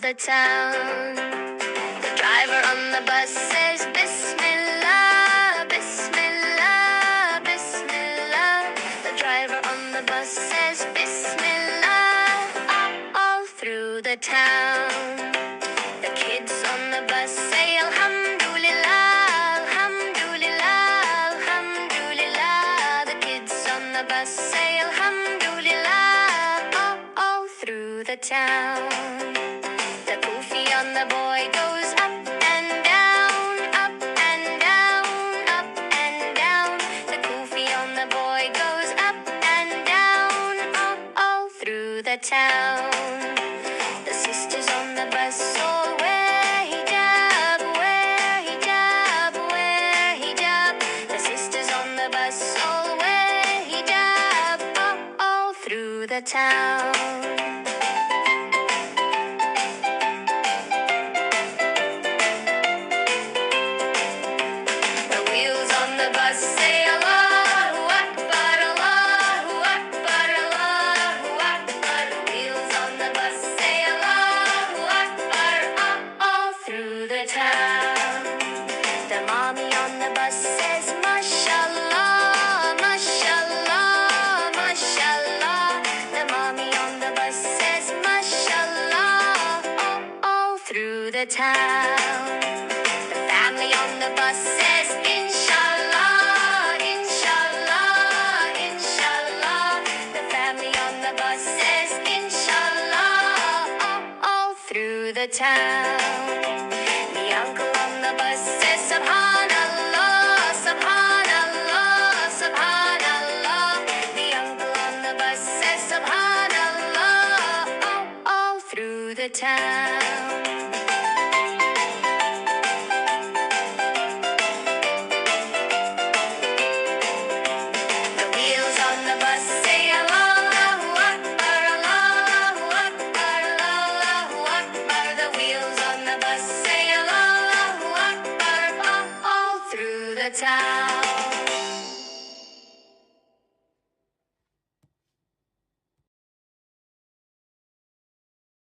the town. The driver on the bus says, Bismillah, Bismillah, Bismillah. The driver on the bus says, Bismillah, all through the town. The kids on the bus say, Alhamdulillah, Alhamdulillah, Alhamdulillah. The kids on the bus say, Alhamdulillah, all through the town. The poofy on the boy goes up and down, up and down, up and down. The poofy on the boy goes up and down, all through the town. The sisters on the bus all wear hijab, wear hijab, wear hijab. The sisters on the bus all wear hijab, all through the town. The wheels on the bus say Allahu-akbar, Allahu-akbar, Allahu-akbar. The wheels on the bus say Allahu-akbar, all through the town. The mommy on the bus says Mashallah, Mashallah, Mashallah. The mommy on the bus says Mashallah, all through the town. The family on the bus says Inshallah, Inshallah, Inshallah. The family on the bus says Inshallah, all through the town. The uncle on the bus says Subhanallah, Subhanallah, Subhanallah. The uncle on the bus says Subhanallah, all through the town. The wheels on the bus say Allahu-akbar, Allahu-akbar, Allahu-akbar. The wheels on the bus say Allahu-akbar, all through the town.